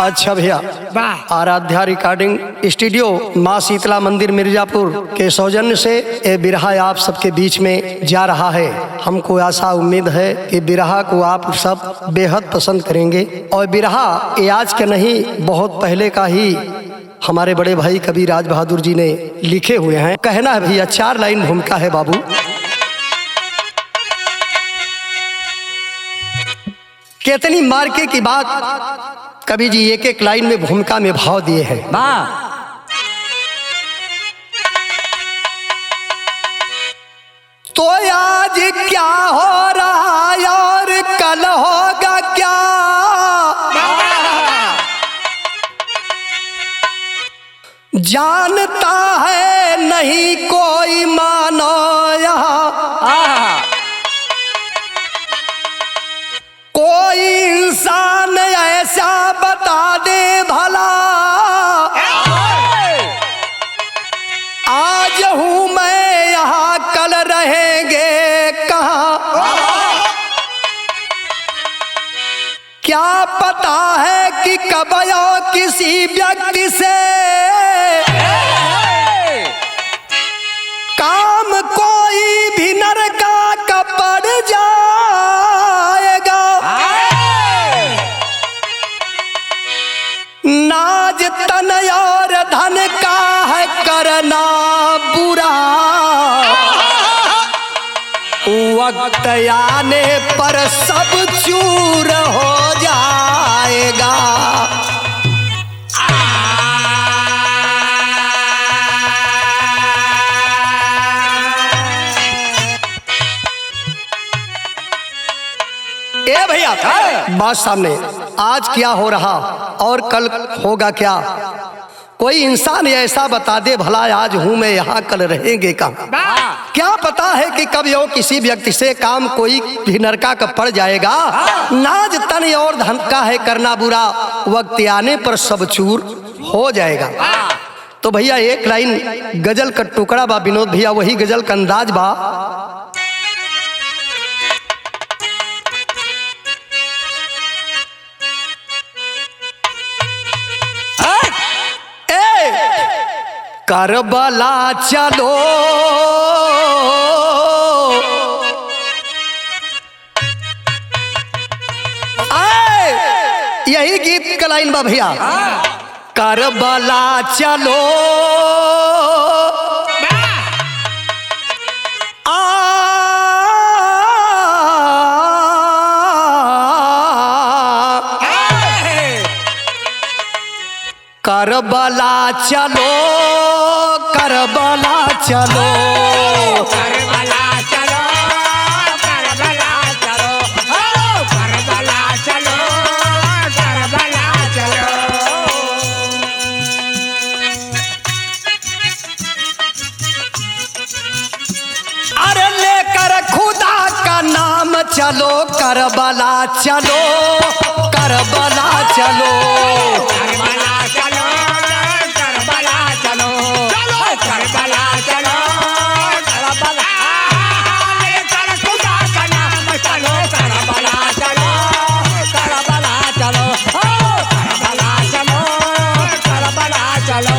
अच्छा भैया, Aaradhya recording studio माँ शीतला मंदिर मिर्जापुर के सौजन्य से ये बिरहा आप सबके बीच में जा रहा है। हमको आशा उम्मीद है कि बिरहा को आप सब बेहद पसंद करेंगे। और बिरहा ये आज के नहीं, बहुत पहले का ही हमारे बड़े भाई कवि राज बहादुर जी ने लिखे हुए हैं। कहना है भैया, 4 लाइन भूमिका है बाबू। कितनी मार्के की बात कवि जी एक एक लाइन में भूमिका में भाव दिए हैं। तो आज क्या हो रहा है और कल होगा क्या, जानता है नहीं कोई मानो यहाँ। कोई इंसान ऐसा बता दे भला, आज हूं मैं यहाँ कल रहेंगे कहाँ। क्या पता है कि कब यो किसी व्यक्ति से काम कोई भी नरका का पड़ जाएगा। नाज तन और धन का है करना बुरा, वक्त आने पर सब चूर हो जाएगा। ए भैया, बात सामने, आज क्या हो रहा और कल होगा क्या। कोई इंसान ऐसा बता दे भला, आज हूं मैं यहाँ कल रहेंगे कहाँ। क्या पता है कि कब यो किसी व्यक्ति से काम कोई भी नरका का पड़ जाएगा। नाज तन और धन का है करना बुरा, वक्त आने पर सब चूर हो जाएगा। तो भैया एक लाइन गजल का टुकड़ा बा विनोद भैया, वही गजल का अंदाज बा। करबला चलो आए, यही गीत का लाइन बा भैया। करबला चलो करबला चलो, करबला चलो, करबला चलो, करबला चलो, करबला चलो, करबला चलो। अरे लेकर खुदा का नाम चलो, करबला चलो, करबला चलो, करबला चलो, करबला चलो, करबला चलो, करबला लेकर खुदा का नाम चलो, करबला चलो, करबला चलो, करबला चलो, करबला चलो।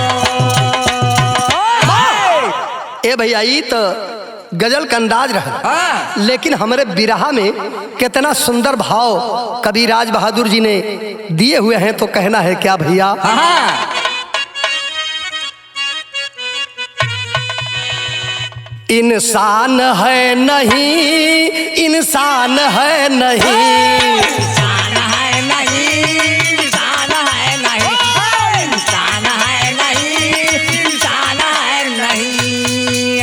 ए भैया, ये तो गजल का अंदाज रहा, लेकिन हमारे बिरहा में कितना सुंदर भाव कवि राज बहादुर जी ने दिए हुए हैं। तो कहना है क्या भैया, इंसान है नहीं, इंसान है नहीं, इंसान है नहीं, इंसान है नहीं, इंसान है नहीं, इंसान है नहीं।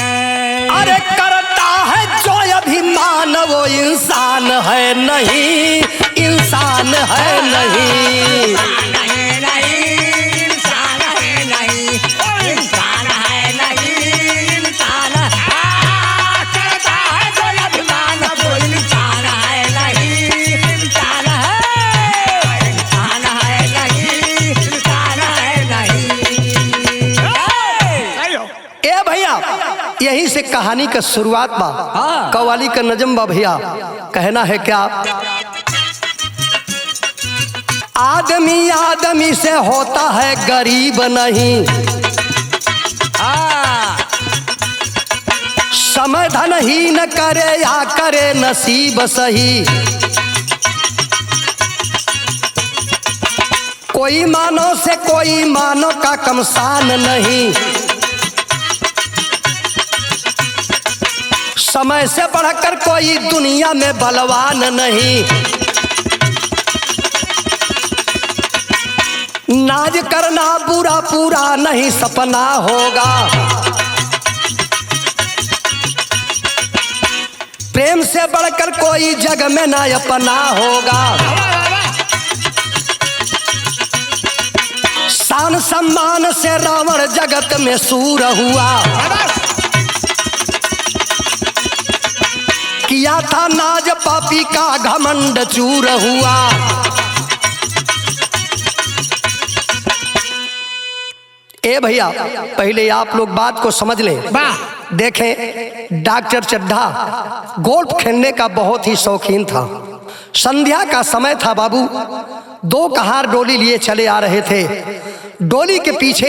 अरे करता है जो अभिमान वो इंसान है नहीं, इंसान है नहीं। यहीं से कहानी का शुरुआत बा। कव्वाली का नजम बा भैया। कहना है क्या, आदमी आदमी से होता है गरीब नहीं, समय धन ही न करे या करे नसीब सही। कोई मानो से कोई मानो का कमसान नहीं, समय से बढ़कर कोई दुनिया में बलवान नहीं। नाज करना बुरा पूरा नहीं सपना होगा, प्रेम से बढ़कर कोई जग में ना अपना होगा। शान सम्मान से रावण जगत में सूर हुआ, किया था नाज पापी का घमंड चूर हुआ। ए भैया पहले आप लोग बात को समझ लें। देखें डॉक्टर चड्ढा गोल्फ खेलने का बहुत ही शौकीन था। संध्या का समय था बाबू, दो कहार डोली लिए चले आ रहे थे। डोली के पीछे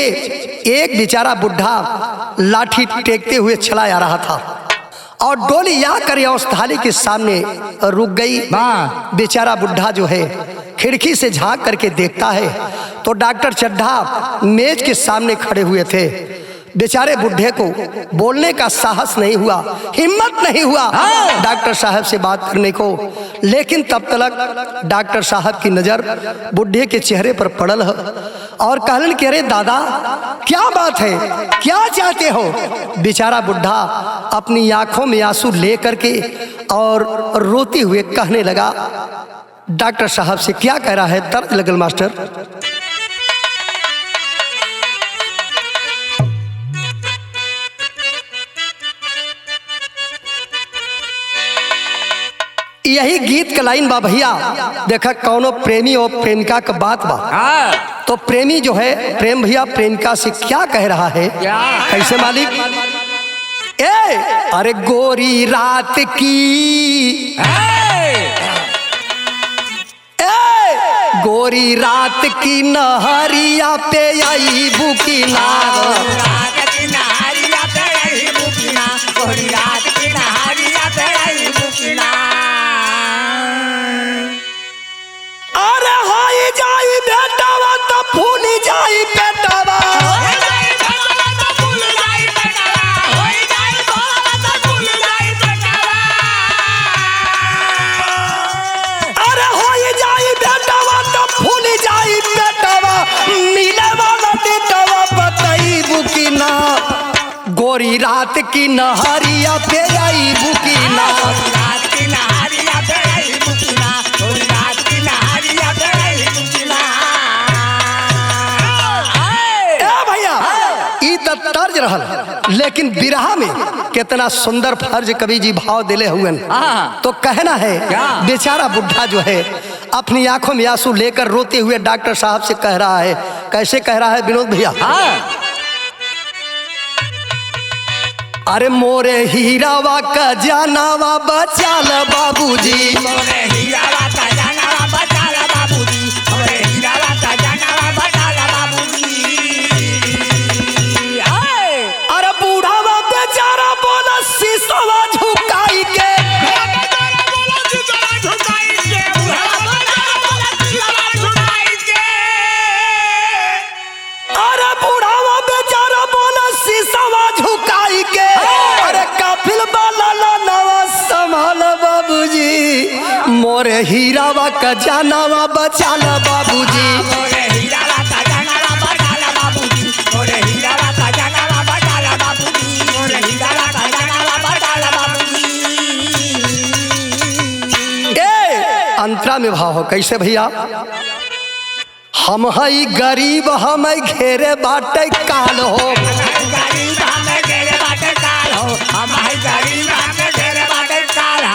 एक बेचारा बुढ़ा लाठी टेकते हुए चला आ रहा था और डोली आकर औस्थाली के सामने रुक गई। बेचारा बुढ़ा जो है खिड़की से झांक करके देखता है तो डॉक्टर चड्ढा मेज के सामने खड़े हुए थे। बेचारे बुढ़े को बोलने का साहस नहीं हुआ, हिम्मत नहीं हुआ डॉक्टर साहब से बात करने को। लेकिन तब तक डॉक्टर साहब की नजर बुढ़े के चेहरे पर पड़ल है और कहलन कि अरे दादा क्या बात है, क्या चाहते हो। बेचारा बुढ़ा अपनी आंखों में आंसू ले करके और रोते हुए कहने लगा, डॉक्टर साहब से क्या कह रहा है, दर्द लगल मास्टर। यही गीत का लाइन बा भैया। देखा कौनो प्रेमी और प्रेमिका का बात बा, तो प्रेमी जो है प्रेम भैया प्रेमिका से क्या कह रहा है, कैसे मालिक। ए अरे गोरी रात की, गोरी रात की नहरिया पे आई बुकिना, अरे हाई जाई बेटावा तो फूल जाई बेटावा, अरे हाई जाई बेटावा तो फूल जाई बेटावा, मिले वाला बेटावा बताई बुकिना, गोरी रात की नहरिया पे आई बुकिना। तर्ज रहल लेकिन बिरहा में कितना सुंदर फर्ज कवि जी भाव दिले हुए। तो कहना है बेचारा बुढ़ा जो है अपनी आंखों में आंसू लेकर रोते हुए डॉक्टर साहब से कह रहा है, कैसे कह रहा है विनोद भैया। अरे मोरे हीरावा का जानावा बचाल बाबूजी, मोरे हीरावा का जानावा बचाल बाबूजी, मोरे हीरावा का जानावा बचाल बाबूजी। अरे बूढ़ावा बेचारा बोला शीशवा झुकाई के, अरे बूढ़ावा बेचारा बोला शीशवा झुकाई के, अरे काफिल वाला नवा संभाल बाबूजी, मोरे हीरावा का जानावा बचाल बाबूजी, मोरे हीरावा का जानावा बचाल बाबूजी, मोरे हीरावा का जानावा बचाल बाबूजी, मोरे हीरावा का जानावा बचाल बाबूजी। ए अंतरा में भाव हो कैसे भैया। हम हई गरीब हम घेरे बाटे काल हो, गरीब हम घेरे बाटे काल हो, हम हई गरीब हम घेरे बाटे काल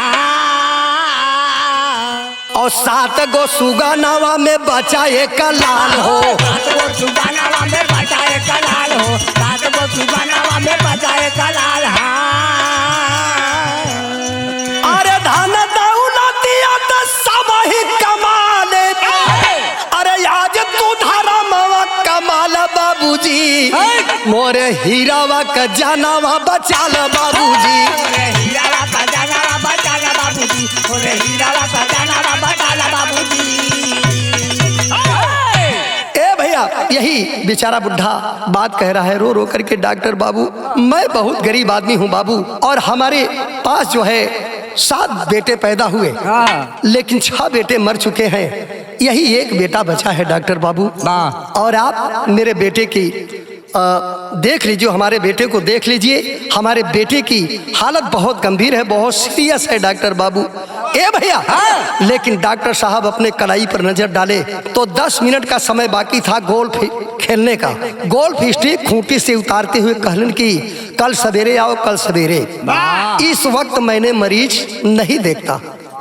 और 7 गो सुगनावा में बचाए कलाल हो, 7 गो सुगनावा में बचाए कलाल हो, 7 गो सुगनावा में बचाए कलाल। अरे धन दौलतिया तो सब ही कमाले, अरे मोरे हीरावा का जानावा बचाल बाबूजी। मोरे हीरावा का जानावा बचाला बाबूजी, मोरे हीरावा का जानावा बचाला बाबूजी। ए भैया, यही बेचारा बुढ़ा बात कह रहा है रो रो करके, डॉक्टर बाबू मैं बहुत गरीब आदमी हूँ बाबू, और हमारे पास जो है 7 बेटे पैदा हुए, लेकिन 6 बेटे मर चुके हैं, यही एक बेटा बचा है डॉक्टर बाबू। और आप मेरे बेटे की देख लीजिए, हमारे बेटे को देख लीजिए, हमारे बेटे की हालत बहुत गंभीर है, बहुत सीरियस है डॉक्टर बाबू। ए भैया, लेकिन डॉक्टर साहब अपने कलाई पर नजर डाले तो 10 मिनट का समय बाकी था गोल्फ खेलने का। गोल्फ स्टिक खूंटी से उतारते हुए कहलन कि कल सवेरे आओ, कल सवेरे, इस वक्त मैंने मरीज नहीं देखता।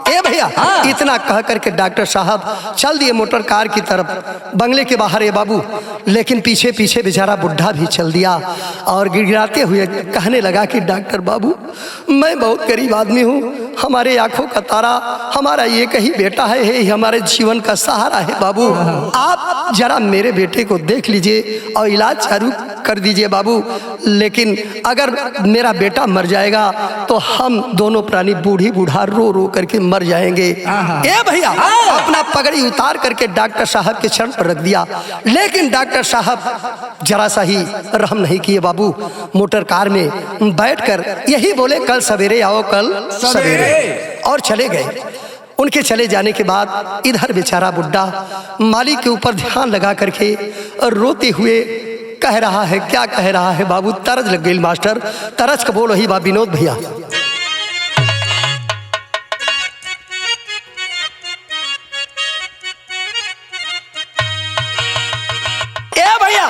ए भैया, इतना कह करके डॉक्टर साहब चल दिए मोटर कार की तरफ, बंगले के बाहर है बाबू, लेकिन पीछे पीछे बेचारा बुढ़ा भी चल दिया और गिड़गिड़ाते हुए कहने लगा कि डॉक्टर बाबू मैं बहुत गरीब आदमी हूँ, हमारे आंखों का तारा हमारा एक ही बेटा है, यही हमारे जीवन का सहारा है बाबू, आप जरा मेरे बेटे को देख लीजिए और इलाज चालू कर दीजिए बाबू, लेकिन अगर मेरा बेटा मर जाएगा तो हम दोनों प्राणी बूढ़ी बूढ़ा रो रो करके मर जाएंगे। ए भैया, अपना पगड़ी उतार करके डॉक्टर साहब के चरण पर रख दिया, लेकिन डॉक्टर साहब जरा सा ही रहम नहीं किए बाबू, मोटर कार में बैठकर यही बोले कल सवेरे आओ, कल सवेरे, और चले गए। उनके चले जाने के बाद इधर बेचारा बुड्ढा मालिक के ऊपर ध्यान लगा करके रोते हुए कह रहा है, क्या कह रहा है बाबू, तरज लग गई मास्टर, तरज का बोल वही बा विनोद भैया। ए भैया,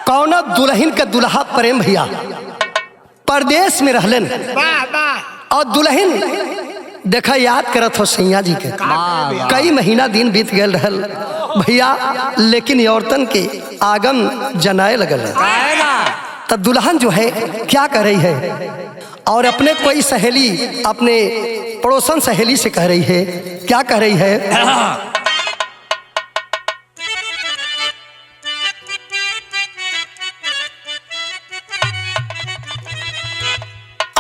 कौन दुल्हन का दुल्हा प्रेम भैया परदेश में रहलन, और दुल्हन देखा याद करत हो सैया जी के, कई महीना दिन बीत गए रहल भैया, लेकिन औरतन के आगम जनाए लगल, तब दुल्हन जो है क्या कर रही है, और अपने कोई सहेली, अपने पड़ोसन सहेली से कह रही है, क्या कह रही है,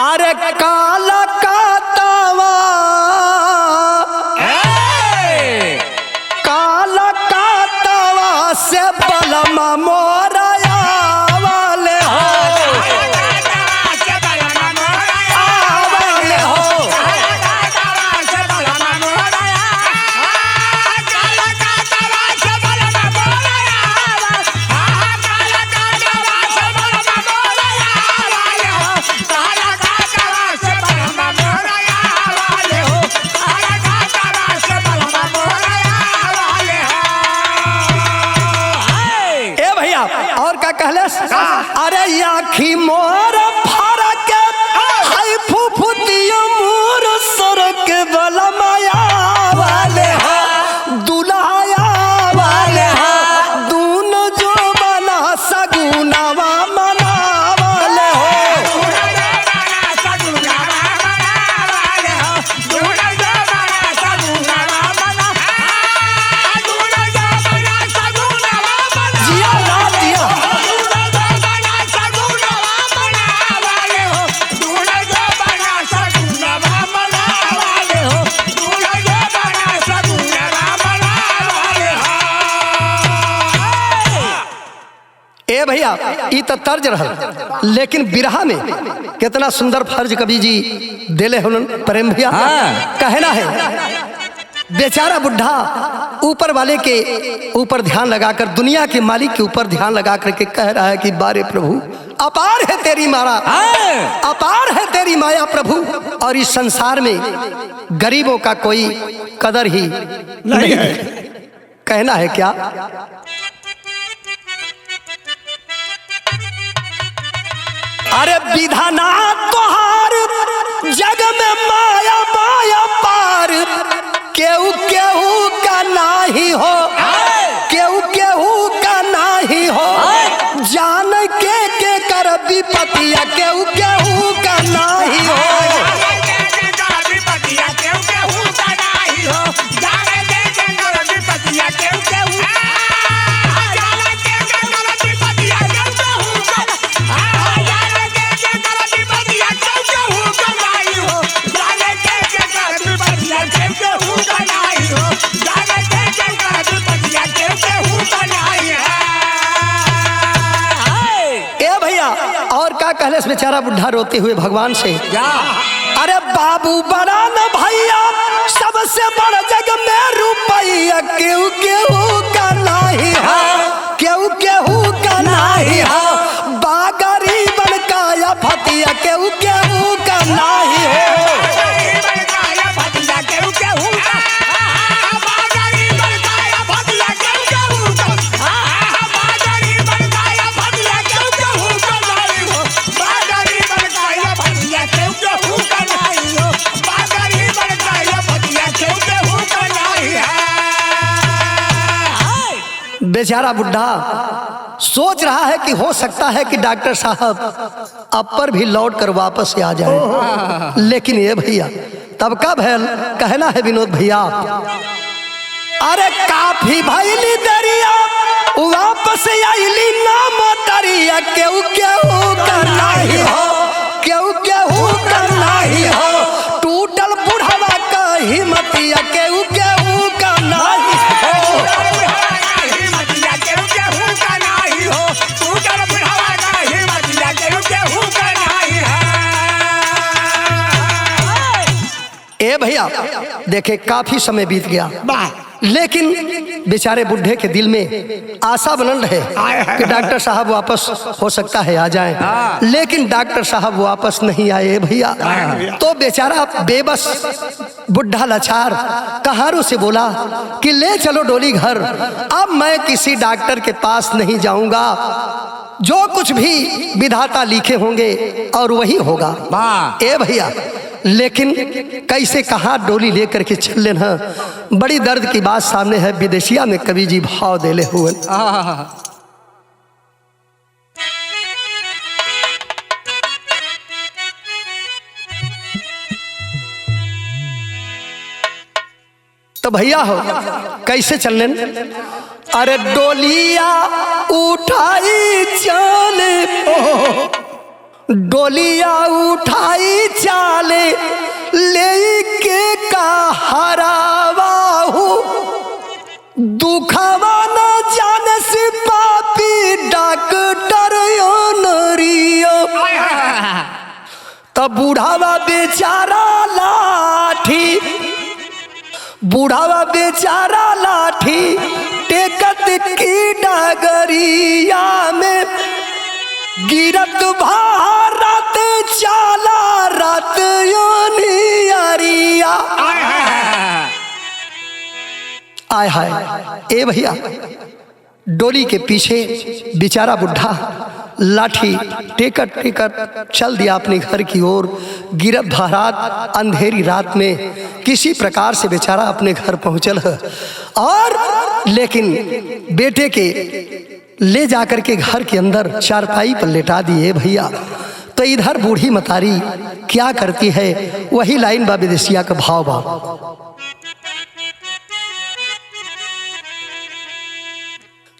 अरे काला का तावा, काला का तावा से बलमा मोराया वाले हो, वाले हो, अरे आखी मोर फारा के हाय फुफुतिया मोर सर के बलमाया वाले हो, दुल्हाया वाले हो, दोनों जो बना सगुनावा मना वाले हो, जिया रात दिया। ए भैया, ई तो तर्ज रहल, लेकिन बिरहा में कितना सुंदर फर्ज कवि जी देले हुन प्रेम भैया। कहना है बेचारा बुढ़ा ऊपर वाले के ऊपर ध्यान लगाकर, दुनिया के मालिक के ऊपर ध्यान लगा करके कह रहा है कि बारे प्रभु अपार है तेरी मारा, अपार है तेरी माया प्रभु, और इस संसार में गरीबों का कोई कदर ही नहीं है। कहना है क्या, अरे विधाना तोहार जग में माया माया पार, केहू केहू का नाही हो, केहू केहू का नाही हो, जान के कर विपतिया केहू केहू का नाही हो, कहले बेचारा बुढ़ा रोते हुए भगवान से, क्या अरे बाबू बड़ा न भैया सबसे बड़ा जग में रुपया क्यों केहू का नहीं हो, क्यों केहू का नहीं हो, बागरी बनका या फतिया क्यों केहू का नहीं हो। बेचारा बुढ़ा सोच रहा है कि हो सकता है कि डॉक्टर साहब अब पर भी लौट कर वापस आ जाए, लेकिन ये भैया तब का भैल कहना है विनोद भैया, अरे काफी भैली दरिया वापस आईली ना मोटरिया क्यों केहू का नहीं हो, क्यों केहू का नहीं हो, टूटल बुढ़ावा का हिम्मतिया क्यों केहू का नहीं हो। ए भैया देखे काफी समय बीत गया, लेकिन बेचारे बुढ़े के दिल में आशा बुलंद है कि डॉक्टर साहब वापस हो सकता है आ जाएं, लेकिन डॉक्टर साहब वापस नहीं आए भैया। तो बेचारा बेबस बुढ़ा लाचार कहारों से बोला कि ले चलो डोली घर, अब मैं किसी डॉक्टर के पास नहीं जाऊंगा, जो कुछ भी विधाता लिखे होंगे और वही होगा। ए भैया लेकिन कैसे कहाँ डोली लेकर के चल लेना, बड़ी दर्द की बात सामने है। विदेशिया में कवि जी भाव देले हुए, तो भैया हो कैसे चलने, अरे डोलिया उठाई चले, डोलिया उठाई चाले लेके का हरावाहू, दुखवा न जाने से पापी डॉक्टर नरियो, तब बूढ़ावा बेचारा लाठी, बूढ़ावा बेचारा लाठी टेकत की डगरिया में, गिरत भारत चाला रात योनियरिया। आय हाय ए भैया डोली के पीछे बेचारा बुढ़ा लाठी टेकट टेकट चल दिया अपने घर की ओर। गिरत भारत अंधेरी रात में किसी प्रकार से बेचारा अपने घर पहुंचल है, और लेकिन बेटे के ले जाकर के घर के अंदर चारपाई पर लेटा दिए भैया। तो इधर बूढ़ी मतारी क्या करती है, वही लाइन बा विदेशिया का भाव बा,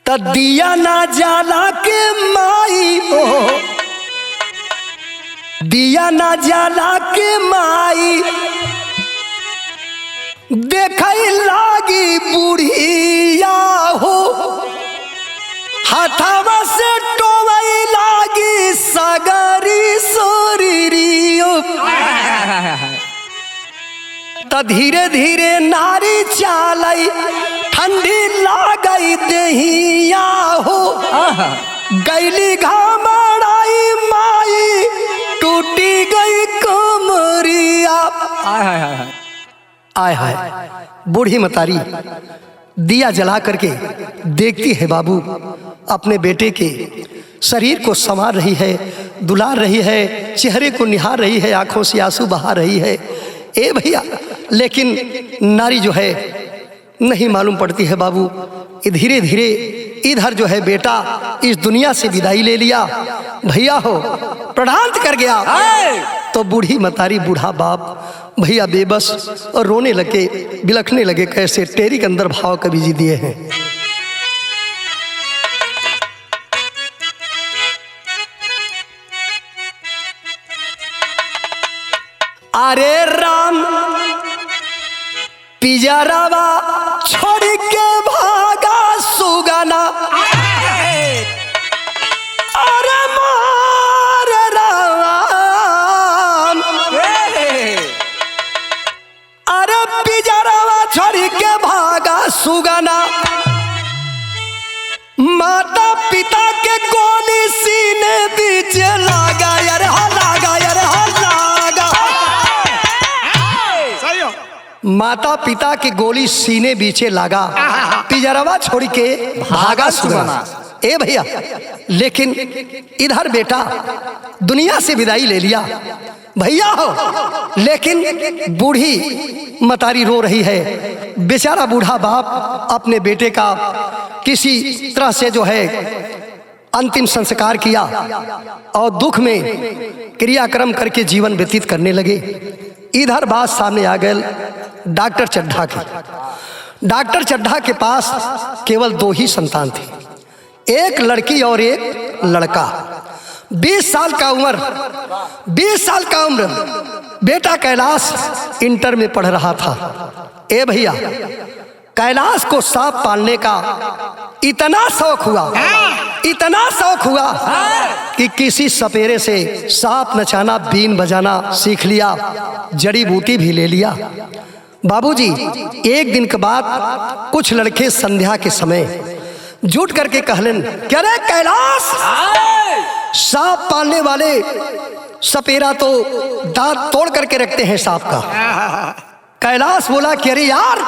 तो दिया ना जाला के माई, दिया ना जाला के माई, देखई लागी बुढ़िया हो, हाथावा से टोवई लागी सगरी सोरिरियो, तो धीरे धीरे नारी चालई ठंडी लागई देहिया हो, गैली घामड़ाई माई टूटी गई कमरिया। आय हाय बूढ़ी मतारी दिया जला करके देखती है बाबू अपने बेटे के शरीर को संवार रही है, दुलार रही है, चेहरे को निहार रही है, आंखों से आंसू बहा रही है। ए भैया लेकिन नारी जो है नहीं मालूम पड़ती है बाबू, धीरे धीरे इधर जो है बेटा इस दुनिया से विदाई ले लिया भैया हो, प्रणांत कर गया। तो बूढ़ी मतारी बूढ़ा बाप भैया बेबस और रोने लगे, बिलखने लगे। कैसे टेरी के अंदर भाव कवि जी दिए हैं, अरे राम पिजरावा छोड़ के भागा सुगना, अरे मार राम पिजरवा छोड़ के भागा सुगना, माता पिता के गोली सीने बीच लागा, यार हा लागा, यार हा लागा। माता पिता की गोली सीने बीचे लागा, पिजरवा छोड़ के भागा सुगना। ए भैया, लेकिन इधर बेटा दुनिया से विदाई ले लिया भैया हो, लेकिन बूढ़ी मतारी रो रही है। बेचारा बूढ़ा बाप अपने बेटे का किसी तरह से जो है अंतिम संस्कार किया और दुख में क्रियाक्रम करके जीवन व्यतीत करने लगे। इधर बात सामने आ गए डॉक्टर चड्ढा की। डॉक्टर चड्ढा के पास केवल 2 ही संतान थे, एक लड़की और एक लड़का। 20 साल का उम्र, 20 साल का उम्र बेटा कैलाश इंटर में पढ़ रहा था। ए भैया, कैलाश को सांप पालने का इतना शौक हुआ, इतना शौक हुआ कि किसी सपेरे से सांप नचाना, बीन बजाना सीख लिया, जड़ी बूटी भी ले लिया। बाबूजी, एक दिन के बाद कुछ लड़के संध्या के समय जुट करके कहलन, क्या रे कैलाश, सांप पालने वाले सपेरा तो दांत तोड़ करके रखते हैं सांप का। कैलाश बोला कि अरे यार,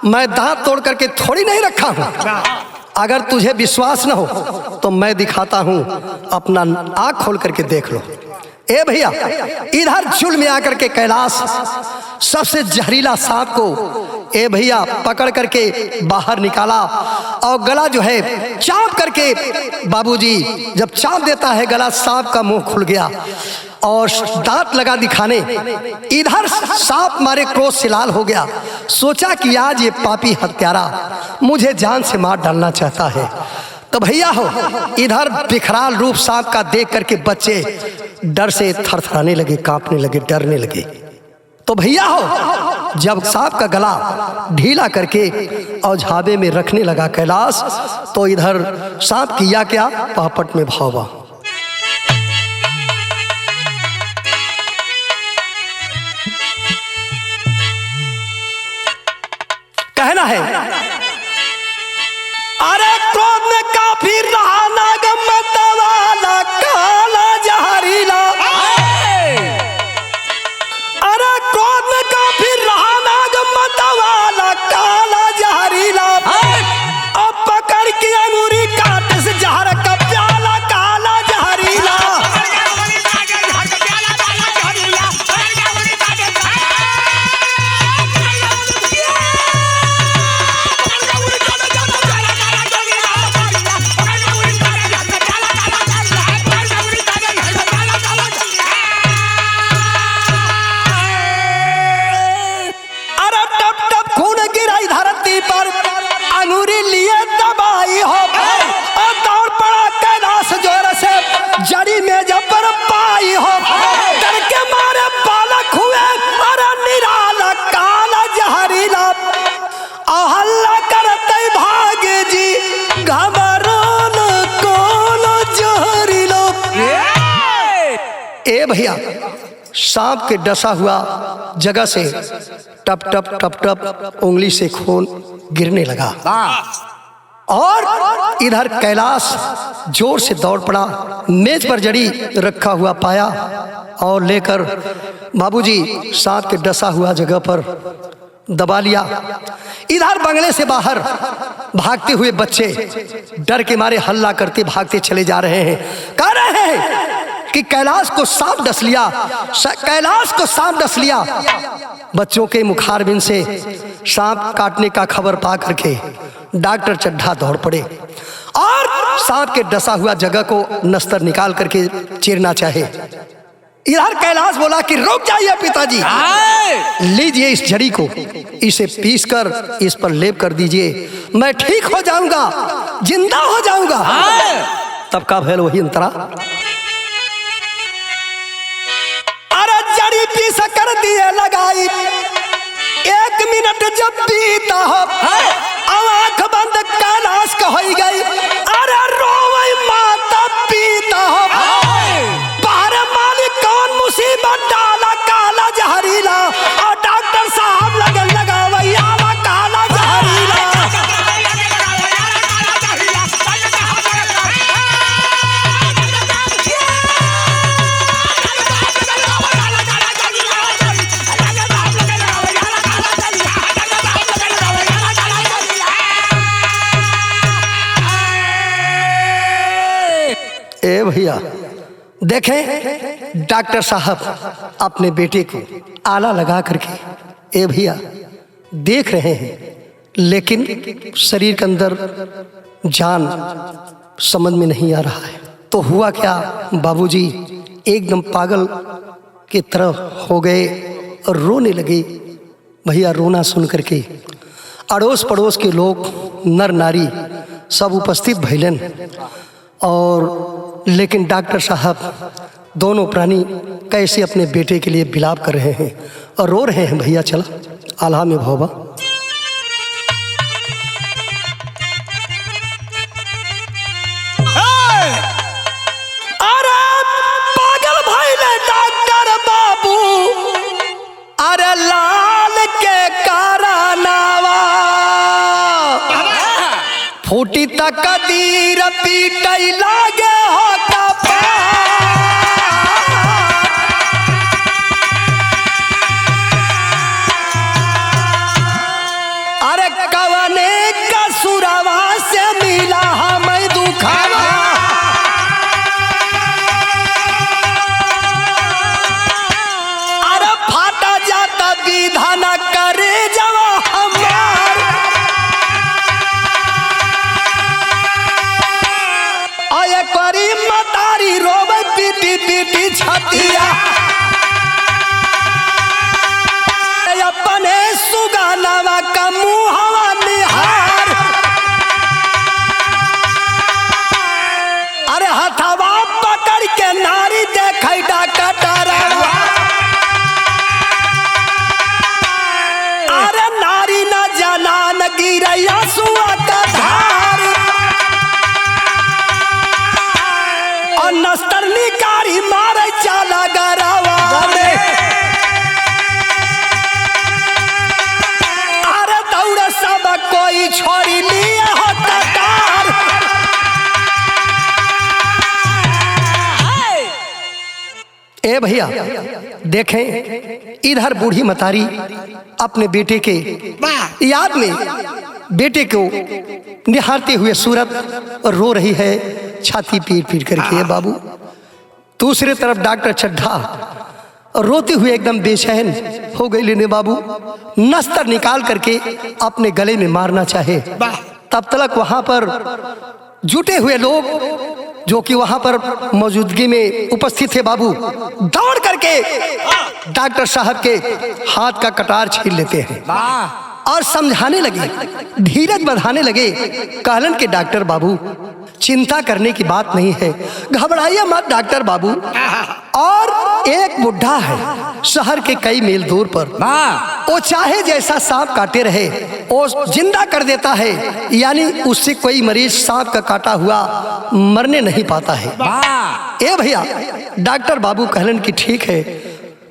मैं दांत तोड़ करके थोड़ी नहीं रखा हूं, अगर तुझे विश्वास न हो तो मैं दिखाता हूं, अपना आंख खोल करके देख लो। ए भैया, इधर झुल में आकर के कैलाश सबसे जहरीला सांप को ए भैया पकड़ करके बाहर निकाला और गला जो है चाप करके, बाबूजी जब चाप देता है गला, सांप का मुंह खुल गया और दांत लगा दिखाने। इधर सांप मारे क्रोध से लाल हो गया, सोचा कि आज ये पापी हत्यारा मुझे जान से मार डालना चाहता है। तो भैया हो, इधर विकराल रूप सांप का देख करके बच्चे डर से थरथराने लगे, कांपने लगे, डरने लगे। तो भैया हो, जब सांप का गला ढीला करके और झाबे में रखने लगा कैलाश, तो इधर सांप किया क्या, पापट में भावा। कहना है, अरे क्रोध में काफी रहा नाग मतवाला काला जहरीला, अरे क्रोध में काफी रहा नाग मतवाला काला जहरीला, अब पकड़ के अंगूरी काट से जहर का प्याला काला जहरीला। अंगूरी लिए दबाई हो और दौड़ पड़ा कैलाश जोर से, जड़ी में जब पर पाई हो, डर के मारे बालक हुए अरे निराला काला जहरीला, हल्ला करते भागे जी घबरोन कोलो जहरीलो। ए भैया, सांप के डसा हुआ जगह से टप टप टप टप उंगली से खून गिरने लगा और इधर कैलाश जोर से दौड़ पड़ा, मेज पर जड़ी रखा हुआ पाया और लेकर बाबूजी सांप के डसा हुआ जगह पर दबा लिया। इधर बंगले से बाहर भागते हुए बच्चे डर के मारे हल्ला करते भागते चले जा रहे हैं, कह रहे हैं कि कैलाश को सांप डस लिया, कैलाश को सांप डस लिया। बच्चों के मुखारबिन से सांप काटने का खबर पा करके डॉक्टर चड्ढा दौड़ पड़े और सांप के डसा हुआ जगह को नस्तर निकाल करके चीरना चाहे। इधर कैलाश बोला कि रुक जाइए पिताजी, लीजिए इस जड़ी को, इसे पीसकर इस पर लेप कर दीजिए, मैं ठीक हो जाऊंगा, जिंदा हो जाऊंगा। तब का भैल वही अंतरा, अरे जड़ी पीस कर दिए लगाई, 1 मिनट जब बीता हो आंख बंद कैलाश का हो गई, अरे रोवई माता पीता हो, बाहर मालिक कौन मुसीबत डाला काला जहरीला, और डॉक्टर साहब लगे देखें डॉक्टर साहब अपने बेटे को आला लगा करके ए भैया देख रहे हैं, लेकिन शरीर के अंदर जान समझ में नहीं आ रहा है। तो हुआ क्या, बाबूजी एकदम पागल की तरह हो गए और रोने लगे। भैया रोना सुन करके अड़ोस पड़ोस के लोग नर नारी सब उपस्थित भइलन, और लेकिन डॉक्टर साहब दोनों प्राणी कैसे अपने बेटे के लिए विलाप कर रहे हैं और रो रहे हैं। भैया चला आल्हा में भोबा। अरे पागल भइले डॉक्टर बाबू, अरे लाल के कारनावा फूटी तक कदीर पीटई लागे हो कपा। अरे कवने कसुरवा से मिला हमें दुखावा। अरे फाटा जाता विधान करे जवा हमार। आये करी मतारी रोवे पीटी पीटी छतिया। अपने सुगानावा का मुहावा निहार। अरे हथवा पकड़ के नारी देखै डॉक्टरवा। अरे नारी न जनान गिरैया सुआ का धार। और नस्तर निकारी मारे चाला गरावा में। अरे दौड़ सब कोई छोड़ी लिए हो कतार। ए भैया देखें इधर बूढ़ी मतारी अपने बेटे के याद में बेटे को निहारते हुए सूरत रो रही है, छाती पीट पीट करके। बाबू दूसरे तरफ डॉक्टर चड्ढा रोते हुए एकदम बेचैन हो गई लेने बाबू, नस्तर निकाल करके अपने गले में मारना चाहे। तब तक वहां पर जुटे हुए लोग जो कि वहां पर मौजूदगी में उपस्थित थे बाबू, दौड़ करके डॉक्टर साहब के हाथ का कटार छीन लेते हैं और समझाने लगे, धीरज बढ़ाने लगे। कहलन के डॉक्टर बाबू चिंता करने की बात नहीं है, घबराइए मत डॉक्टर बाबू। और एक बुढ़ा है शहर के कई मील दूर पर, वो चाहे जैसा सांप काटे रहे वो जिंदा कर देता है, यानी उससे कोई मरीज सांप का काटा हुआ मरने नहीं पाता है। ए भैया डॉक्टर बाबू कहलन कि ठीक है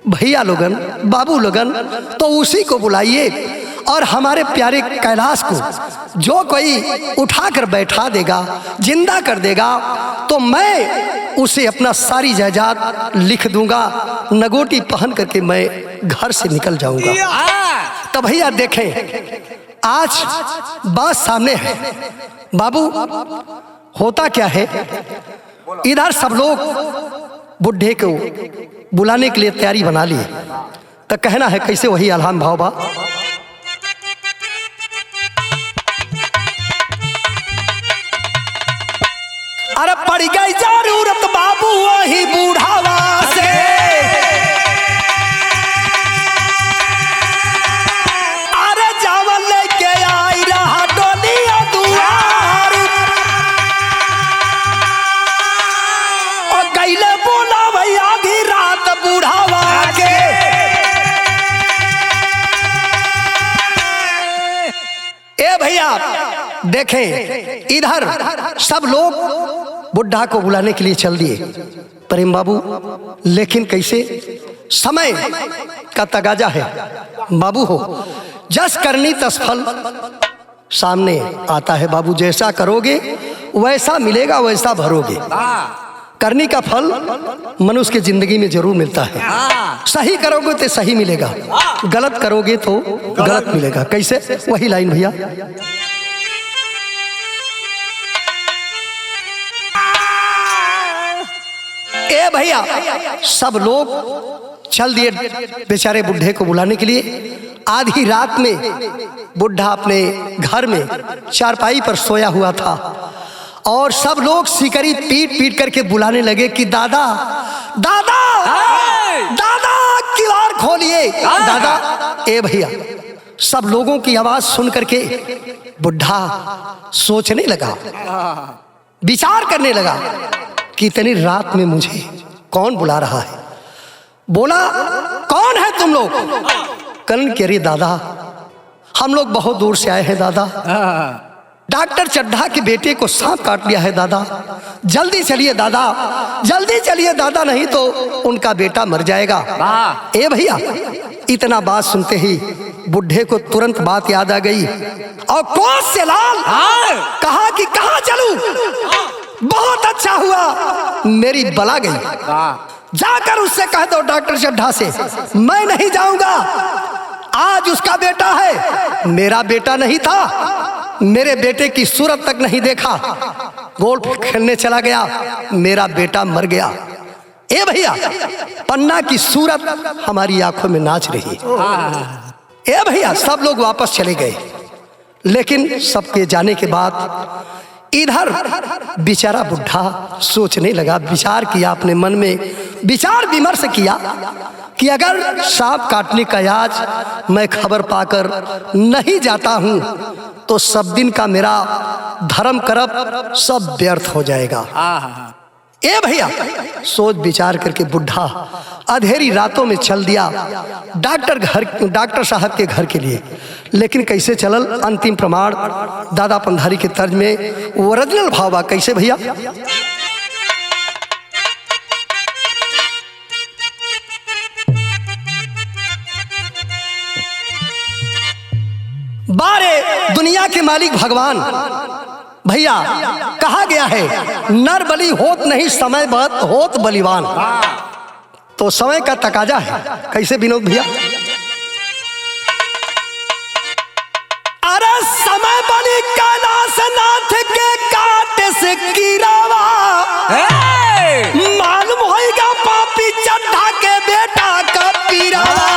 भैया लोगन, बाबू लोगन, तो उसी को बुलाइए और हमारे प्यारे कैलाश को जो कोई उठाकर बैठा देगा, जिंदा कर देगा, तो मैं उसे अपना सारी जायदाद लिख दूंगा, नगोटी पहन करके मैं घर से निकल जाऊंगा। तो भैया देखें आज बात सामने है बाबू। होता क्या है, इधर सब लोग बुढ़े को बुलाने के लिए तैयारी बना लिए। तो कहना है कैसे, वही अलहान भाव बा। अरे पड़ गई जरूरत बाबू वही बूढ़ावा से। अरे चावल लेके आई रहा डोलिया दुआर। और कैले बोला भैया आधी रात बूढ़ावा के। ए भैया देखें इधर सब लोग बुढ़ा को बुलाने के लिए चल दिए प्रेम बाबू, लेकिन कैसे, समय का तगाजा है बाबू। हो जस करनी तस फल सामने आता है बाबू। जैसा करोगे वैसा मिलेगा, वैसा भरोगे। करनी का फल मनुष्य की जिंदगी में जरूर मिलता है। सही करोगे तो सही मिलेगा, गलत करोगे तो गलत मिलेगा। कैसे, वही लाइन भैया। ए भैया सब लोग चल दिए बेचारे बुढ़े को बुलाने के लिए। आधी रात में बुढ़ा अपने घर में चारपाई पर सोया हुआ था और सब लोग सिकरी पीट पीट करके बुलाने लगे कि दादा दादा दादा किवाड़ खोलिए दादा। ए भैया सब लोगों की आवाज सुन करके बुढ़ा सोचने लगा, विचार करने लगा कि इतनी रात में मुझे कौन बुला रहा है। बोला कौन है तुम लोग? करण कह रही दादा हम लोग बहुत दूर से आए हैं दादा, डॉक्टर चड्ढा के बेटे को सांप काट लिया है दादा, जल्दी चलिए दादा, जल्दी चलिए दादा, नहीं तो उनका बेटा मर जाएगा। ए भैया इतना बात सुनते ही बुढ़े को तुरंत बात याद आ गई और क्रोध से लाल कहा कि कहाँ चलूं? बहुत अच्छा हुआ मेरी बला गई, जाकर उससे कह दो डॉक्टर चड्ढा से मैं नहीं जाऊंगा, आज उसका बेटा है, मेरा बेटा नहीं था, मेरे बेटे की सूरत तक नहीं देखा, गोल्फ खेलने चला गया, मेरा बेटा मर गया। ए भैया पन्ना की सूरत हमारी आंखों में नाच रही। ए भैया सब लोग वापस चले गए, लेकिन सबके जाने के बाद इधर बेचारा बुढ़ा सोचने लगा, विचार किया, अपने मन में विचार विमर्श किया कि अगर सांप काटने का आज मैं खबर पाकर नहीं जाता हूं तो सब दिन का मेरा धर्म कर्म सब व्यर्थ हो जाएगा। ए भैया सोच विचार करके बुढ़ा अंधेरी रातों में चल दिया डॉक्टर साहब के घर के लिए। लेकिन कैसे चलल? अंतिम प्रमाण दादा पंधारी के तर्ज में ओरिजिनल भावा कैसे भैया? बारे दुनिया के मालिक भगवान भैया कहा गया है नर बलि होत नहीं समय बहुत होत बलिवान। तो समय का तकाजा है। कैसे विनोद भैया? अरे समय बलि कैलाश नाथ के काटे से गिरावा, मालूम होगा पापी चड्ढा के बेटा का पीरावा।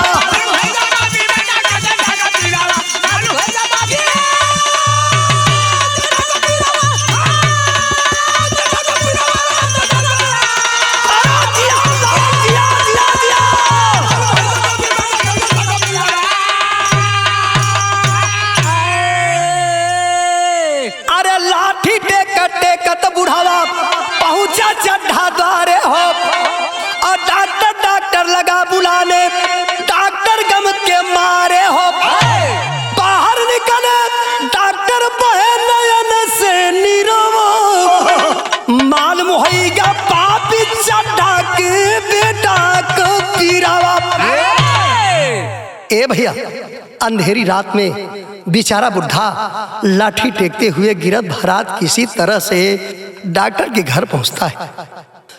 बुढ़ावा पहुंचा चड्ढा द्वारे हो और डॉक्टर लगा बुलाने, डॉक्टर गम के मारे हो बाहर निकले, डॉक्टर बहे नयन से नीरव, मालूम होगा पापी चड्ढा के बेटा को पीरावा। ए भैया अंधेरी रात में बेचारा बुढ़ा लाठी टेकते हुए गिरत भरात किसी तरह से डॉक्टर के घर पहुंचता है।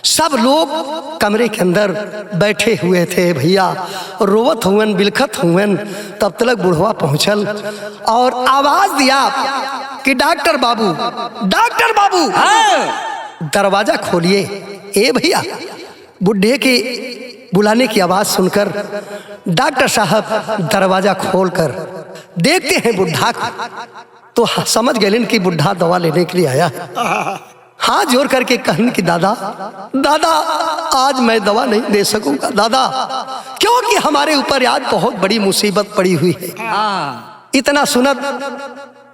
सब लोग कमरे के अंदर बैठे हुए थे भैया, रोवत हुए बिलखत हुए। तब तक बुढ़वा पहुंचल और आवाज दिया कि डॉक्टर बाबू दरवाजा खोलिए। ए भैया बुढ़े के बुलाने की आवाज सुनकर डॉक्टर साहब दरवाजा खोलकर देखते हैं बुढ़ा तो समझ गए कि बुढ़ा दवा लेने के लिए आया है। हाथ जोड़ करके कहन कि दादा आज मैं दवा नहीं दे सकूंगा दादा, क्योंकि हमारे ऊपर आज बहुत बड़ी मुसीबत पड़ी हुई है। इतना सुनत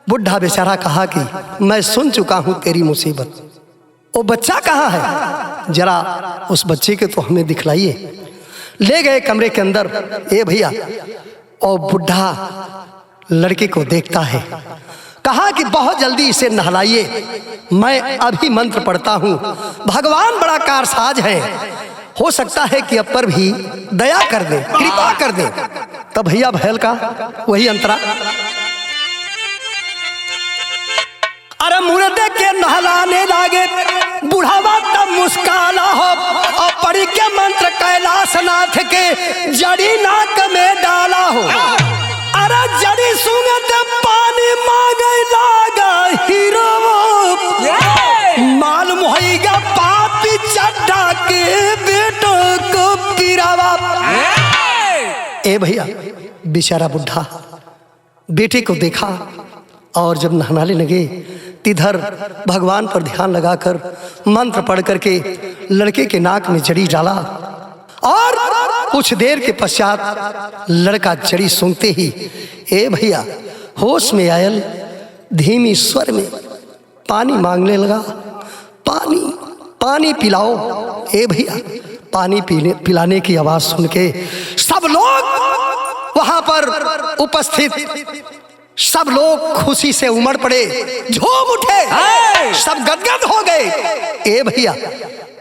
बुढ़ा बेचारा कहा कि मैं सुन चुका हूं तेरी मुसीबत, वो बच्चा कहाँ है, जरा उस बच्चे के तो हमें दिखलाइए। ले गए कमरे के अंदर। ए भैया और बुढ़ा लड़के को देखता है, कहा कि बहुत जल्दी इसे नहलाइए, मैं अभी मंत्र पढ़ता हूँ, भगवान बड़ा कारसाज है, हो सकता है कि अब पर भी दया कर दे, कृपा कर दे। तब भैया भैल का वही अंतरा, अरे मुर्दे के नहलाने लागे, बुढ़ावा तब मुस्काना हो और पढ़ी के मंत्र कैलाश नाथ के जड़ी नाक में डाला हो। अरे जड़ी सुंगत पानी मांगे लागा हीरो, मालूम होगा पापी चड्ढा के ए भैया बेचारा बुढ़ा बेटे को देखा और जब नहलाने लगे तिधर भगवान पर ध्यान लगाकर मंत्र पढ़ करके लड़के के नाक में जड़ी डाला और कुछ देर के पश्चात लड़का जड़ी सूंघते ही ए भैया होश में आयल धीमी स्वर में पानी मांगने लगा। पानी पानी पिलाओ। ए भैया पानी पिलाने की आवाज सुन के सब लोग वहां पर उपस्थित सब लोग खुशी से उमड़ पड़े, झूम उठे, सब गदगद हो गए। ए भैया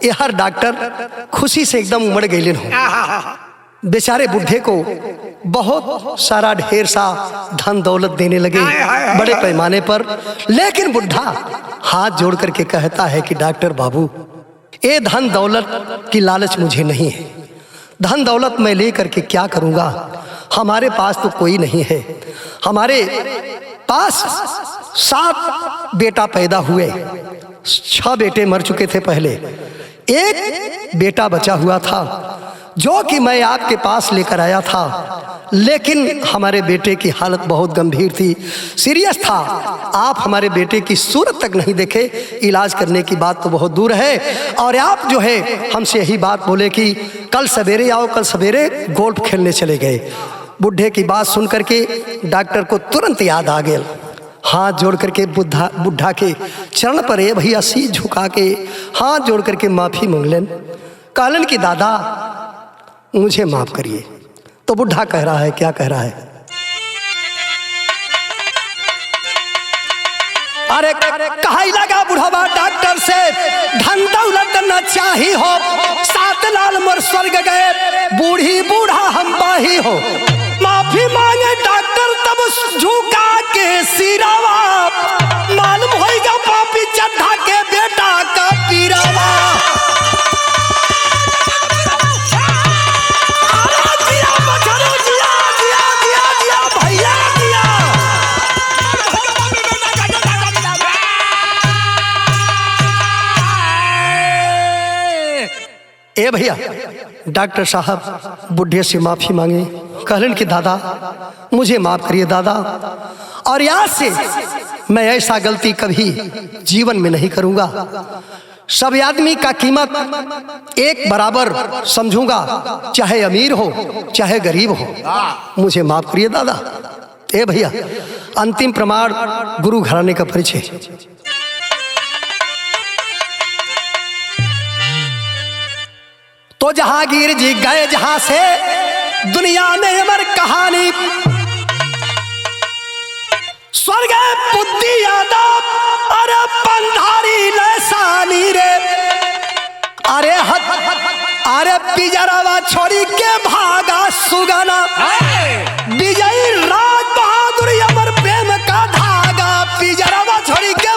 ये हर डॉक्टर खुशी से एकदम उमड़ गए। बेचारे बुढ़े को बहुत सारा ढेर सा धन दौलत देने लगे बड़े पैमाने पर, लेकिन बुढ़ा हाथ जोड़ करके कहता है कि डॉक्टर बाबू ये धन दौलत की लालच मुझे नहीं है, धन दौलत मैं ले करके क्या करूँगा, हमारे पास तो कोई नहीं है, हमारे पास 7 बेटा पैदा हुए, 6 बेटे मर चुके थे पहले, एक बेटा बचा हुआ था जो कि मैं आपके पास लेकर आया था, लेकिन हमारे बेटे की हालत बहुत गंभीर थी, सीरियस था, आप हमारे बेटे की सूरत तक नहीं देखे, इलाज करने की बात तो बहुत दूर है, और आप जो है हमसे यही बात बोले कि कल सवेरे आओ, कल सवेरे गोल्फ खेलने चले गए। बुढ़े की बात सुन करके डॉक्टर को तुरंत याद आ गया, हाथ जोड़ करके बुढ़ा के चरण पर ए भैया शीश झुका के हाथ जोड़ करके माफी मांगलन, कहलन कि दादा मुझे माफ करिए। तो बुढ़ा कह रहा है, क्या कह रहा है, अरे कहा लगा बुढ़ावा डॉक्टर से धन दौलत न चाही हो, 7 लाल मर स्वर्ग गए, बूढ़ी बूढ़ा हम बाही हो। माफी मांगे डॉक्टर तब झुका के सिरावा, मालूम होगा पापी चढ़ा के बेटा का पीरावा। ए भैया डॉक्टर साहब बुढ़े से माफी मांगे, कहलन कि दादा मुझे माफ करिए दादा, और आज से मैं ऐसा गलती कभी जीवन में नहीं करूंगा, सब आदमी का कीमत एक बराबर समझूंगा, चाहे अमीर हो चाहे गरीब हो, मुझे माफ करिए दादा। ए भैया अंतिम प्रमाण गुरु घराने का परिचय। तो जहांगीर जी गए जहां से दुनिया में अमर कहानी, स्वर्ग बुद्धि यादव अरे पंधारी लसानी रे, अरे पिजरावा छोड़ी के भागा सुगना, विजयी राज बहादुर अमर प्रेम का धागा, पिजरावा छोड़ी के